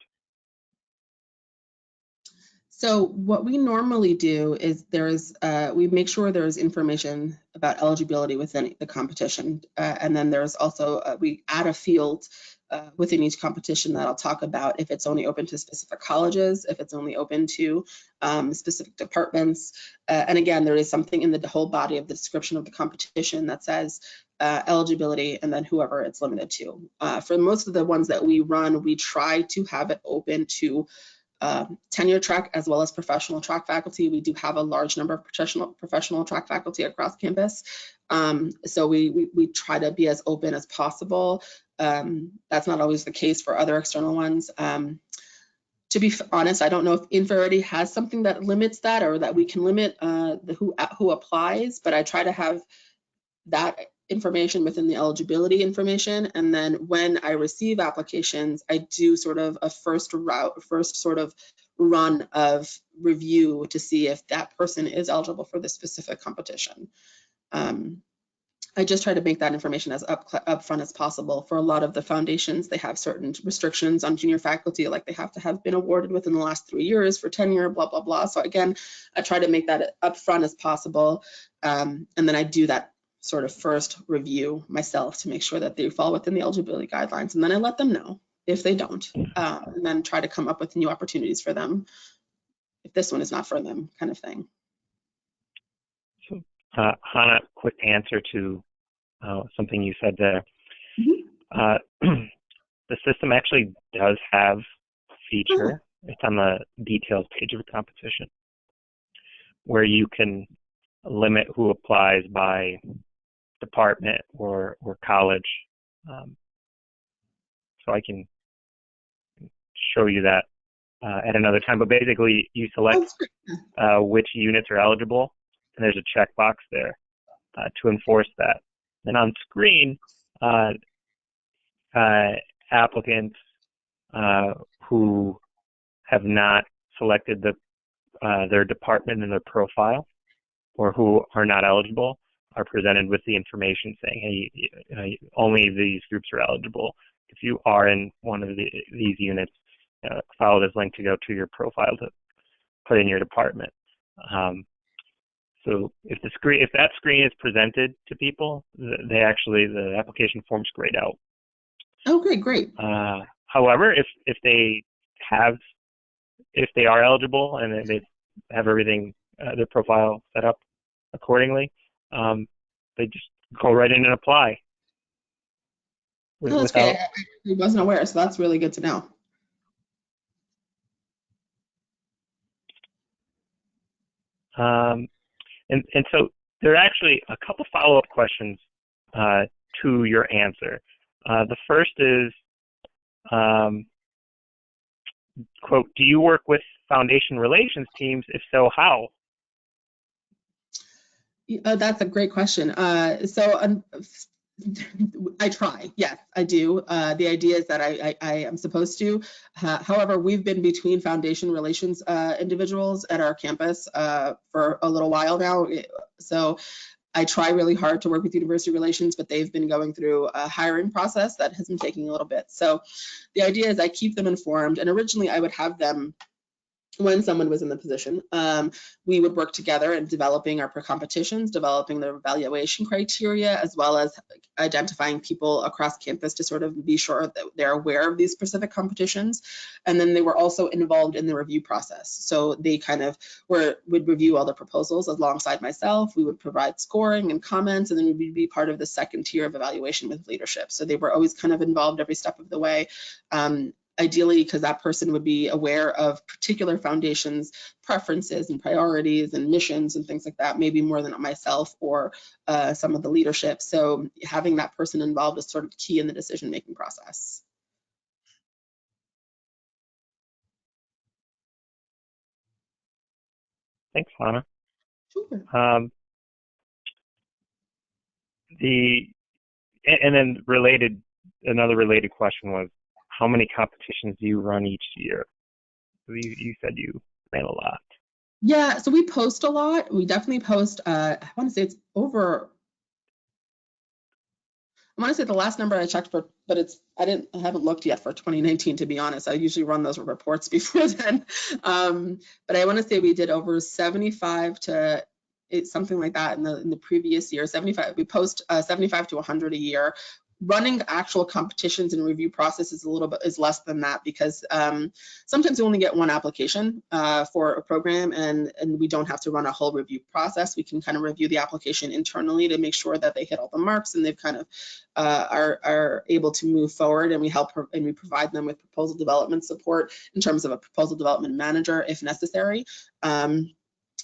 Speaker 2: So what we normally do is we make sure there's information about eligibility within the competition. And then there's also, we add a field within each competition that I'll talk about if it's only open to specific colleges, if it's only open to specific departments. And again, there is something in the whole body of the description of the competition that says eligibility and then whoever it's limited to. For most of the ones that we run, we try to have it open to tenure track as well as professional track faculty. We do have a large number of professional track faculty across campus. So we try to be as open as possible. That's not always the case for other external ones. To be honest, I don't know if InfoReady has something that limits that or that we can limit who applies, but I try to have that information within the eligibility information. And then when I receive applications, I do sort of a first sort of run of review to see if that person is eligible for the specific competition. I just try to make that information as upfront as possible. For a lot of the foundations, they have certain restrictions on junior faculty, like they have to have been awarded within the last 3 years for tenure, blah, blah, blah. So again, I try to make that upfront as possible. And then I do that sort of first review myself to make sure that they fall within the eligibility guidelines. And then I let them know if they don't, and then try to come up with new opportunities for them if this one is not for them, kind of thing.
Speaker 1: So, Hannah, quick answer to something you said there. Mm-hmm. The system actually does have a feature. It's on the details page of the competition where you can limit who applies by department or college. So I can show you that at another time. But basically, you select which units are eligible, and there's a checkbox there to enforce that. And on screen, applicants who have not selected their department in their profile or who are not eligible are presented with the information saying, hey, only these groups are eligible. If you are in one of these units, follow this link to go to your profile to put in your department. So if that screen is presented to people, the application form's grayed out.
Speaker 2: Oh, great.
Speaker 1: However, if they are eligible and they have everything, their profile set up accordingly, they just go right in and apply.
Speaker 2: Oh, that's great. I wasn't aware, so that's really good to know.
Speaker 1: And so there are actually a couple follow-up questions to your answer. The first is, quote, do you work with foundation relations teams? If so, how?
Speaker 2: That's a great question. I try. Yes, I do. The idea is that I am supposed to. However, we've been between foundation relations individuals at our campus for a little while now. So I try really hard to work with university relations, but they've been going through a hiring process that has been taking a little bit. So the idea is I keep them informed. And originally I would have them, when someone was in the position, we would work together in developing our competitions, developing the evaluation criteria, as well as identifying people across campus to sort of be sure that they're aware of these specific competitions. And then they were also involved in the review process. So they kind of would review all the proposals alongside myself. We would provide scoring and comments, and then we'd be part of the second tier of evaluation with leadership. So they were always kind of involved every step of the way. Ideally, because that person would be aware of particular foundations' preferences and priorities and missions and things like that, maybe more than myself or some of the leadership. So having that person involved is sort of key in the decision-making process.
Speaker 1: Thanks, Hannah.
Speaker 2: Sure.
Speaker 1: And then another related question was, how many competitions do you run each year? You said you ran a lot.
Speaker 2: Yeah, so we post a lot. We definitely post, I want to say it's over, I want to say the last number I checked for, but I haven't looked yet for 2019, to be honest. I usually run those reports before then. But I want to say we did over 75 to something like that in the previous year. 75, we post 75 to 100 a year. Running actual competitions and review process is less than that, because sometimes we only get one application for a program, and we don't have to run a whole review process. We can kind of review the application internally to make sure that they hit all the marks and they've kind of are able to move forward, and we provide them with proposal development support in terms of a proposal development manager if necessary.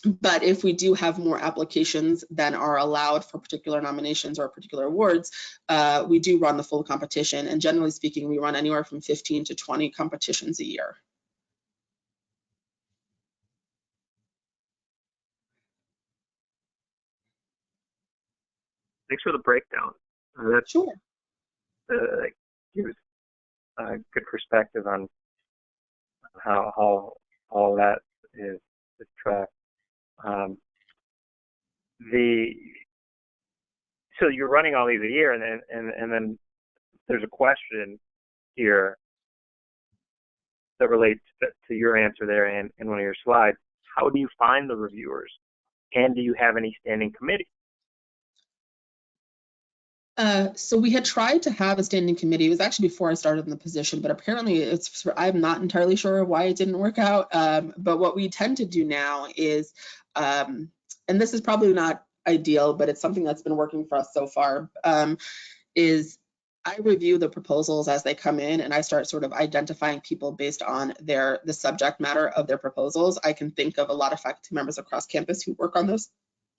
Speaker 2: But if we do have more applications than are allowed for particular nominations or particular awards, we do run the full competition. And generally speaking, we run anywhere from 15 to 20 competitions a year.
Speaker 1: Thanks for the breakdown. That's
Speaker 2: sure.
Speaker 1: Gives a good perspective on how all that is tracked. So you're running all these a year, and then there's a question here that relates to your answer there and one of your slides. How do you find the reviewers, and do you have any standing committee?
Speaker 2: So we had tried to have a standing committee. It was actually before I started in the position, but apparently I'm not entirely sure why it didn't work out. But what we tend to do now is, and this is probably not ideal, but it's something that's been working for us so far, is I review the proposals as they come in, and I start sort of identifying people based on the subject matter of their proposals. I can think of a lot of faculty members across campus who work on those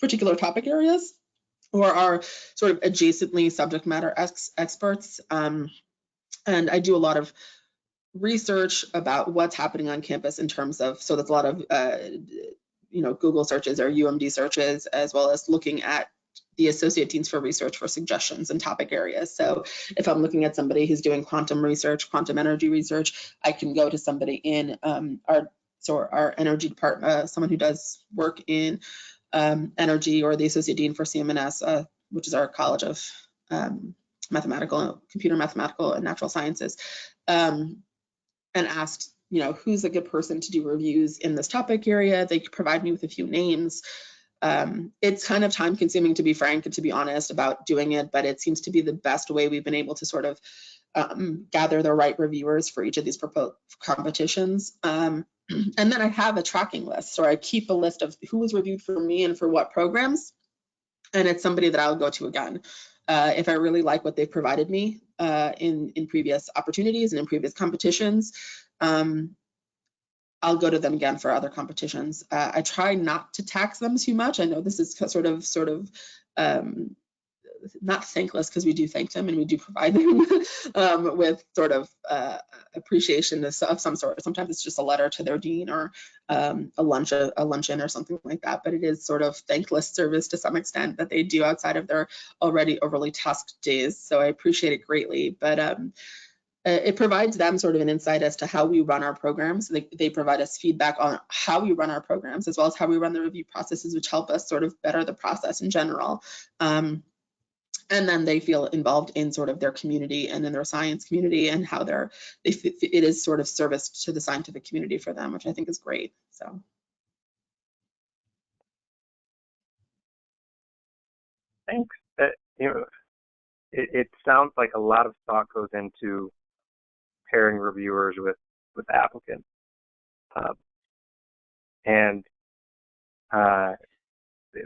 Speaker 2: particular topic areas, or are sort of adjacently subject matter experts. And I do a lot of research about what's happening on campus in terms of, so that's a lot of Google searches or UMD searches, as well as looking at the associate deans for research for suggestions and topic areas. So if I'm looking at somebody who's doing quantum research, quantum energy research, I can go to somebody in our energy department, someone who does work in Energy, or the Associate Dean for CMNS, which is our College of Computer Mathematical and Natural Sciences, and asked, who's a good person to do reviews in this topic area. They could provide me with a few names. It's kind of time consuming, to be frank and to be honest about doing it, but it seems to be the best way we've been able to sort of gather the right reviewers for each of these proposed competitions. And then I have a tracking list, or I keep a list of who was reviewed for me and for what programs. And it's somebody that I'll go to again. If I really like what they've provided me in previous opportunities and in previous competitions, I'll go to them again for other competitions. I try not to tax them too much. I know this is sort of not thankless, because we do thank them and we do provide them with sort of appreciation of some sort. Sometimes it's just a letter to their dean, or a luncheon or something like that. But it is sort of thankless service to some extent that they do outside of their already overly tasked days. So I appreciate it greatly. But it provides them sort of an insight as to how we run our programs. They provide us feedback on how we run our programs, as well as how we run the review processes, which help us sort of better the process in general. And then they feel involved in sort of their community and in their science community, and how it is sort of service to the scientific community for them, which I think is great. So.
Speaker 1: Thanks. It sounds like a lot of thought goes into pairing reviewers with applicants, and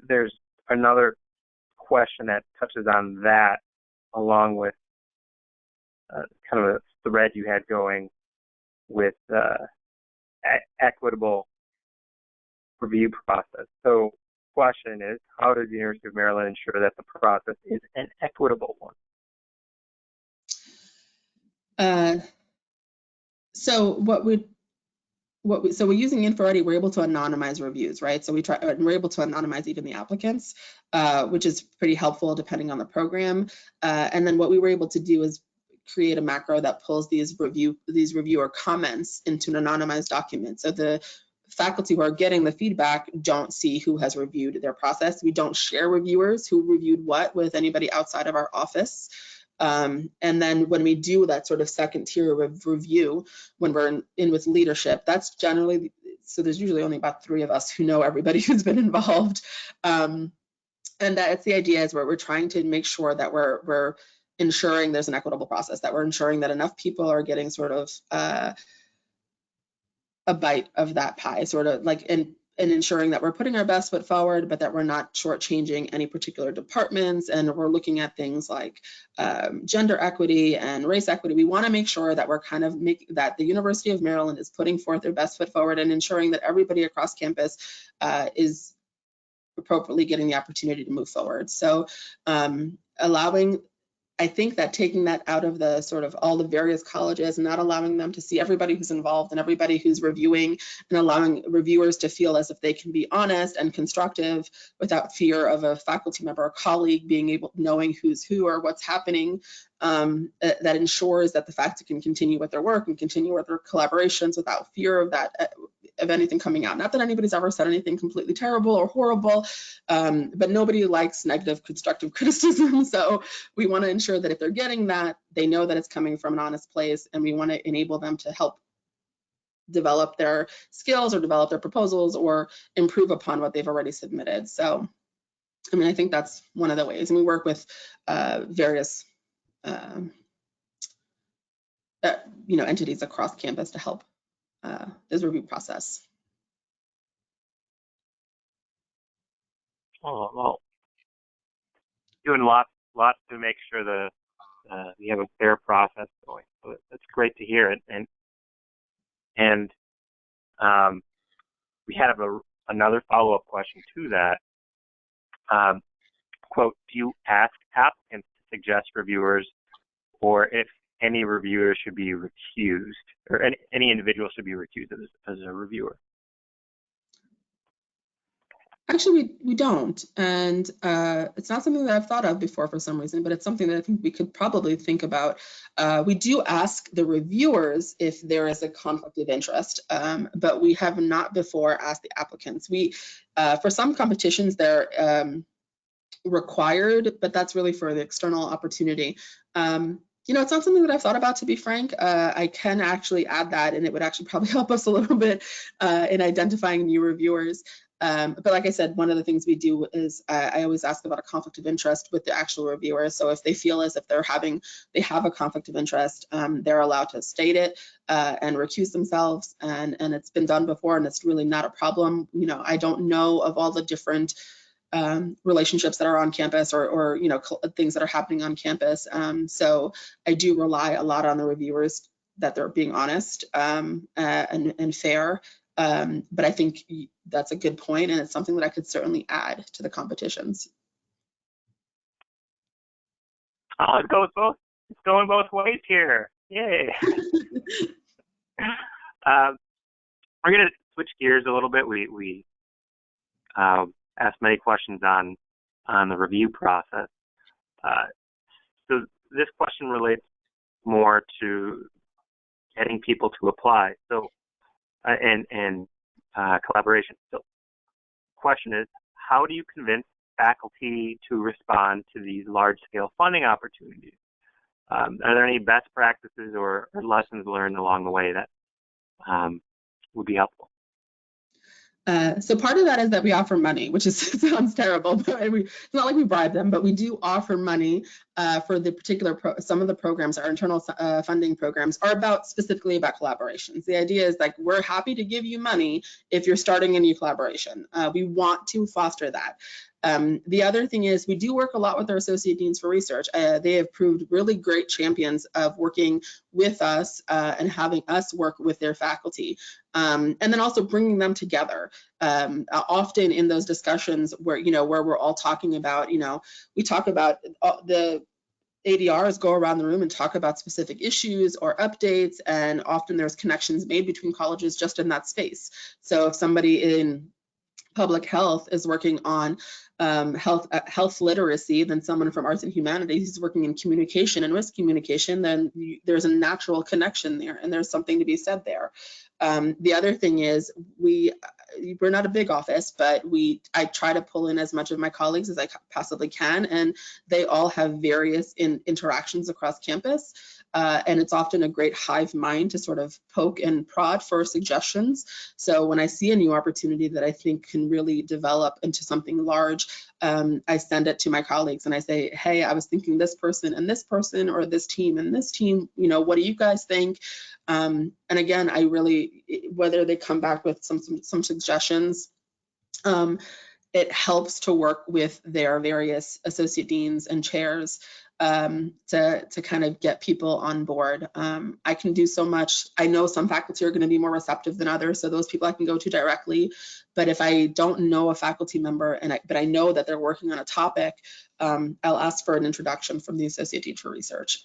Speaker 1: there's another question that touches on that, along with kind of a thread you had going with equitable review process. So question is, how does the University of Maryland ensure that the process is an equitable one?
Speaker 2: So we're using InfoReady. We're able to anonymize reviews, right? So we're able to anonymize even the applicants, which is pretty helpful depending on the program. And then what we were able to do is create a macro that pulls these reviewer comments into an anonymized document. So the faculty who are getting the feedback don't see who has reviewed their process. We don't share reviewers who reviewed what with anybody outside of our office. And then when we do that sort of second tier of review, when we're in with leadership, that's generally, so there's usually only about 3 of us who know everybody who's been involved. And that's the idea, is where we're trying to make sure that we're ensuring there's an equitable process, that we're ensuring that enough people are getting sort of a bite of that pie, sort of like, and ensuring that we're putting our best foot forward, but that we're not shortchanging any particular departments. And we're looking at things like gender equity and race equity. We want to make sure that we're kind of that the University of Maryland is putting forth their best foot forward, and ensuring that everybody across campus is appropriately getting the opportunity to move forward. So I think that taking that out of the sort of all the various colleges, and not allowing them to see everybody who's involved and everybody who's reviewing, and allowing reviewers to feel as if they can be honest and constructive without fear of a faculty member or colleague knowing who's who or what's happening, that ensures that the faculty can continue with their work and continue with their collaborations without fear of anything coming out. Not that anybody's ever said anything completely terrible or horrible, but nobody likes negative constructive criticism. So we want to ensure that if they're getting that, they know that it's coming from an honest place, and we want to enable them to help develop their skills or develop their proposals or improve upon what they've already submitted. So, I mean, I think that's one of the ways. And we work with various entities across campus to help this review process.
Speaker 1: Oh, well, doing lots to make sure you have a fair process going. So that's great to hear it. And we have another follow-up question to that. Quote, do you ask applicants to suggest reviewers, or if any reviewer should be recused, or any individual should be recused as a reviewer?
Speaker 2: Actually, we don't, and it's not something that I've thought of before for some reason, but it's something that I think we could probably think about. We do ask the reviewers if there is a conflict of interest, but we have not before asked the applicants. We, for some competitions, they're required, but that's really for the external opportunity. You know, it's not something that I've thought about, to be frank. I can actually add that, and it would actually probably help us a little bit in identifying new reviewers. But like I said, one of the things we do is I always ask about a conflict of interest with the actual reviewer. So if they feel as if they have a conflict of interest, they're allowed to state it and recuse themselves. And it's been done before, and it's really not a problem. You know, I don't know of all the different relationships that are on campus or you know, things that are happening on campus. So I do rely a lot on the reviewers that they're being honest and fair. But I think that's a good point, and it's something that I could certainly add to the competitions.
Speaker 1: Oh, it goes both. It's going both ways here. Yay! We're gonna switch gears a little bit. We asked many questions on the review process. So this question relates more to getting people to apply. So and collaboration. So question is, how do you convince faculty to respond to these large-scale funding opportunities? Are there any best practices or lessons learned along the way that would be helpful?
Speaker 2: So part of that is that we offer money, which sounds terrible, but it's not like we bribe them, but we do offer money for the particular, some of the programs, our internal funding programs are specifically about collaborations. The idea is like, we're happy to give you money if you're starting a new collaboration. We want to foster that. The other thing is we do work a lot with our associate deans for research. They have proved really great champions of working with us and having us work with their faculty. And then also bringing them together. Often in those discussions where, you know, where we're all talking about, you know, we talk about the ADRs go around the room and talk about specific issues or updates, and often there's connections made between colleges just in that space. So if somebody in public health is working on health literacy, then someone from arts and humanities is working in communication and risk communication, then there's a natural connection there, and there's something to be said there. The other thing is we're not a big office, but I try to pull in as much of my colleagues as I possibly can, and they all have various interactions across campus. And it's often a great hive mind to sort of poke and prod for suggestions. So when I see a new opportunity that I think can really develop into something large, I send it to my colleagues and I say, hey, I was thinking this person and this person, or this team and this team, you know, what do you guys think? And again, I really, whether they come back with some suggestions, it helps to work with their various associate deans and chairs to kind of get people on board. I can do so much. I know some faculty are going to be more receptive than others, so those people I can go to directly. But if I don't know a faculty member, but I know that they're working on a topic, I'll ask for an introduction from the associate dean for research,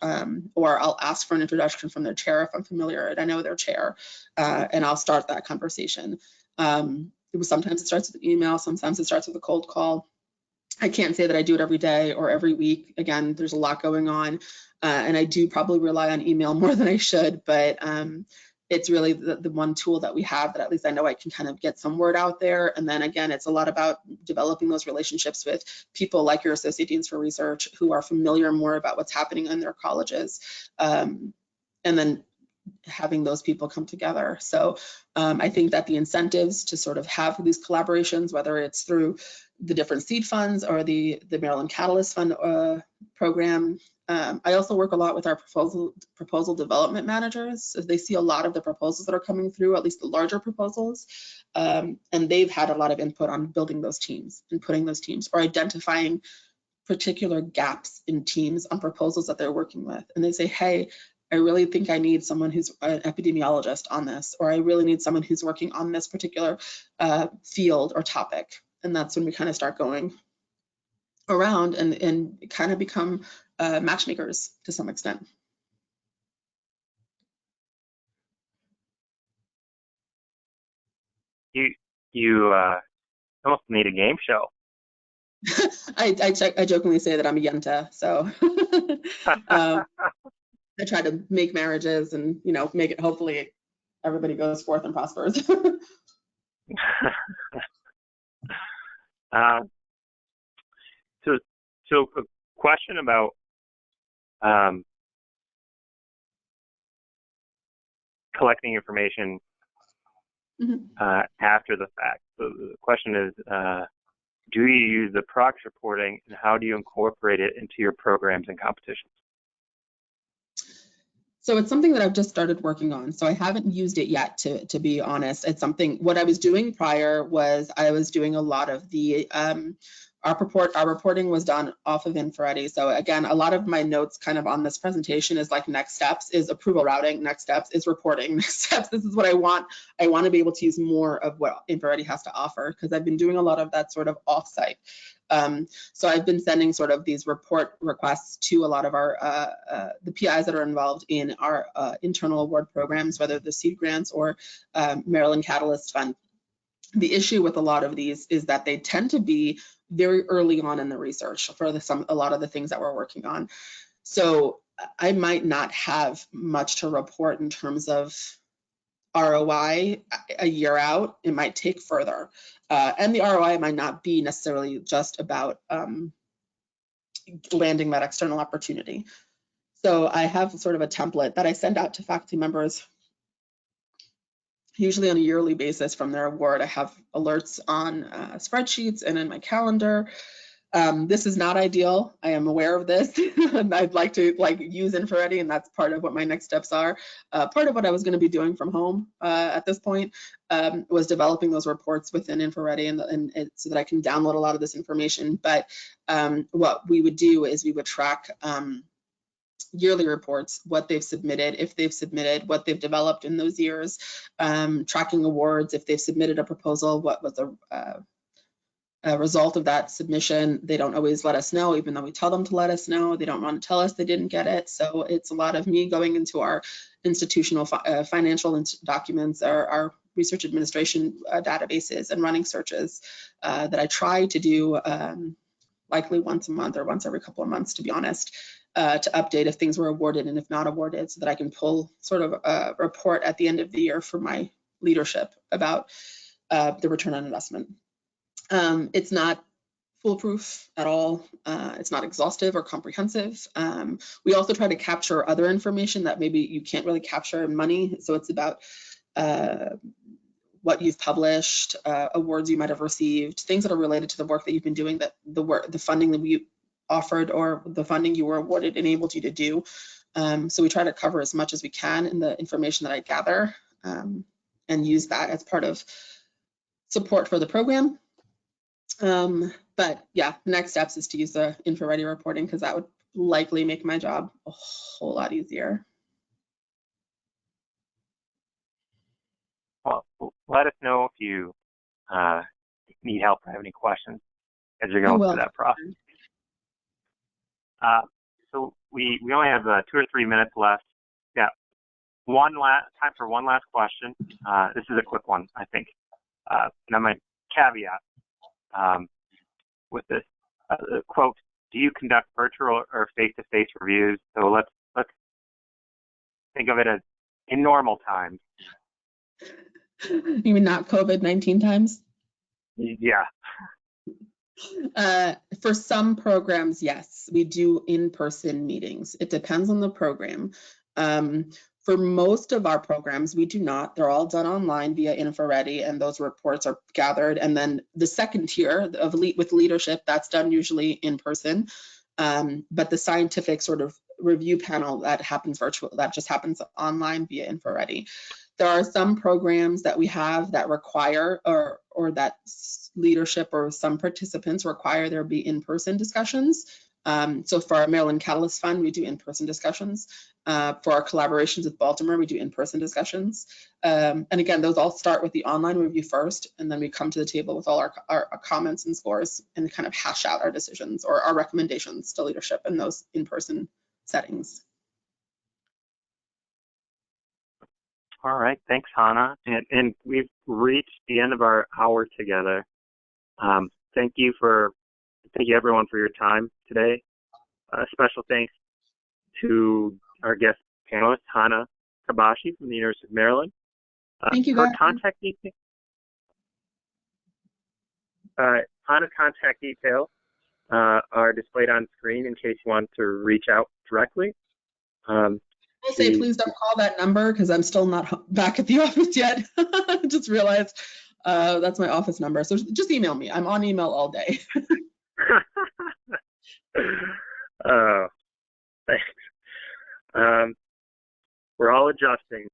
Speaker 2: or I'll ask for an introduction from their chair if I'm familiar and I know their chair, and I'll start that conversation. Sometimes it starts with an email, sometimes it starts with a cold call. I can't say that I do it every day or every week. Again, there's a lot going on, and I do probably rely on email more than I should, but it's really the one tool that we have that at least I know I can kind of get some word out there. And then again, it's a lot about developing those relationships with people like your associate deans for research who are familiar more about what's happening in their colleges, and then having those people come together. So I think that the incentives to sort of have these collaborations, whether it's through the different seed funds or the Maryland Catalyst Fund program. I also work a lot with our proposal development managers. So they see a lot of the proposals that are coming through, at least the larger proposals, and they've had a lot of input on building those teams and putting those teams or identifying particular gaps in teams on proposals that they're working with. And they say, hey, I really think I need someone who's an epidemiologist on this, or I really need someone who's working on this particular field or topic. And that's when we kind of start going around and kind of become matchmakers to some extent.
Speaker 1: You almost need a game show.
Speaker 2: I jokingly say that I'm a yenta, so I try to make marriages and, you know, make it, hopefully everybody goes forth and prospers.
Speaker 1: uh, so, so a question about collecting information after the fact. So the question is, do you use the prox reporting, and how do you incorporate it into your programs and competitions?
Speaker 2: So it's something that I've just started working on. So I haven't used it yet, to be honest. It's something, what I was doing prior was I was doing a lot of the, our reporting was done off of InfoReady. So again, a lot of my notes kind of on this presentation is like next steps is approval routing, next steps is reporting, next steps, this is what I want. I want to be able to use more of what InfoReady has to offer, because I've been doing a lot of that sort of offsite. So I've been sending sort of these report requests to a lot of our the PIs that are involved in our internal award programs, whether the seed grants or Maryland Catalyst Fund. The issue with a lot of these is that they tend to be very early on in the research for a lot of the things that we're working on. So I might not have much to report in terms of ROI a year out. It might take further. And the ROI might not be necessarily just about landing that external opportunity. So I have sort of a template that I send out to faculty members usually on a yearly basis from their award. I have alerts on spreadsheets and in my calendar. This is not ideal. I am aware of this, and I'd like to use InfoReady, and that's part of what my next steps are. Part of what I was going to be doing from home at this point was developing those reports within InfoReady, and so that I can download a lot of this information. But what we would do is we would track yearly reports, what they've submitted, if they've submitted, what they've developed in those years, tracking awards, if they've submitted a proposal, what was a result of that submission. They don't always let us know, even though we tell them to let us know. They don't want to tell us they didn't get it. So it's a lot of me going into our institutional financial documents, our research administration databases, and running searches that I try to do likely once a month or once every couple of months, to be honest, to update if things were awarded and if not awarded, so that I can pull sort of a report at the end of the year for my leadership about the return on investment. It's not foolproof at all. It's not exhaustive or comprehensive. We also try to capture other information that maybe you can't really capture in money. So it's about what you've published, awards you might have received, things that are related to the work that you've been doing, that the funding that we offered or the funding you were awarded enabled you to do. So we try to cover as much as we can in the information that I gather, and use that as part of support for the program. But yeah, the next steps is to use the InfoReady reporting, because that would likely make my job a whole lot easier.
Speaker 1: Well, let us know if you need help or have any questions as you're going through that process. So we only have 2 or 3 minutes left. Yeah, time for one last question. This is a quick one, I think. And I'm going to caveat with this quote: "Do you conduct virtual or face-to-face reviews?" So let's think of it as in normal times.
Speaker 2: You mean not COVID-19 times?
Speaker 1: Yeah.
Speaker 2: For some programs, yes, we do in-person meetings. It depends on the program. For most of our programs, we do not. They're all done online via InfoReady, and those reports are gathered. And then the second tier with leadership, that's done usually in person. But the scientific sort of review panel, that happens virtual, that just happens online via InfoReady. There are some programs that we have that require, or that leadership or some participants require there be in-person discussions. So for our Maryland Catalyst Fund, we do in-person discussions. For our collaborations with Baltimore, we do in-person discussions. And again, those all start with the online review first, and then we come to the table with all our comments and scores and kind of hash out our decisions or our recommendations to leadership in those in-person settings.
Speaker 1: All right, thanks, Hannah. And we've reached the end of our hour together. Thank you everyone for your time today. Special thanks to our guest panelist, Hana Kabashi from the University of Maryland.
Speaker 2: Thank you,
Speaker 1: Her
Speaker 2: guys.
Speaker 1: contact details. Hana's contact details are displayed on screen in case you want to reach out directly.
Speaker 2: I'll say please don't call that number because I'm still not back at the office yet. Just realized that's my office number. So just email me. I'm on email all day.
Speaker 1: Oh, thanks. We're all adjusting.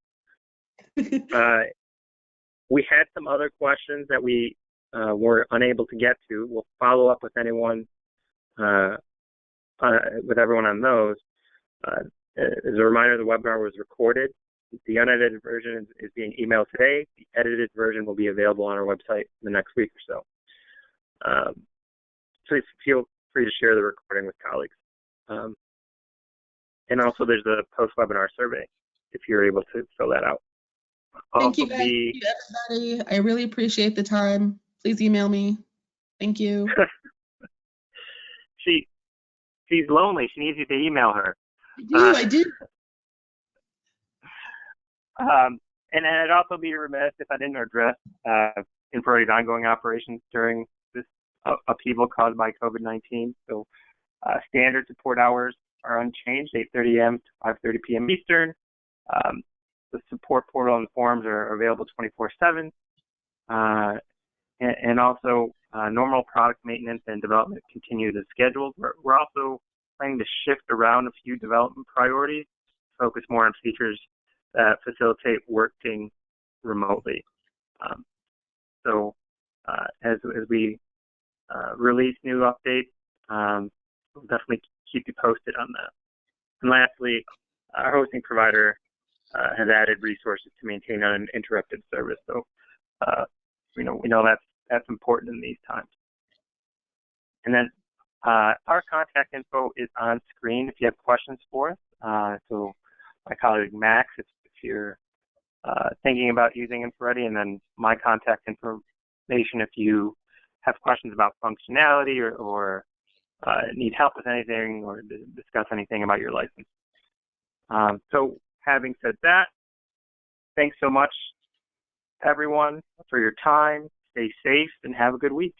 Speaker 1: We had some other questions that we were unable to get to. We'll follow up with everyone on those. As a reminder, the webinar was recorded. The unedited version is being emailed today. The edited version will be available on our website in the next week or so. Please feel free to share the recording with colleagues. And also there's a post-webinar survey if you're able to fill that out.
Speaker 2: Thank you, guys. Thank you, everybody. I really appreciate the time. Please email me. Thank you.
Speaker 1: She's lonely. She needs you to email her.
Speaker 2: I do.
Speaker 1: And I'd also be remiss if I didn't address InfraReady's ongoing operations during this upheaval caused by COVID-19. So standard support hours are unchanged, 8:30 a.m. to 5:30 p.m. Eastern. The support portal and the forums are available 24/7. And also normal product maintenance and development continues as scheduled. We're also planning to shift around a few development priorities, focus more on features that facilitate working remotely. So as we release new updates, we'll definitely keep you posted on that. And lastly, our hosting provider has added resources to maintain uninterrupted service. So we know that's important in these times. And then our contact info is on screen if you have questions for us. So my colleague Max, if you're thinking about using InfraReady, and then my contact information if you have questions about functionality or need help with anything or discuss anything about your license. So having said that, thanks so much, everyone, for your time. Stay safe and have a good week.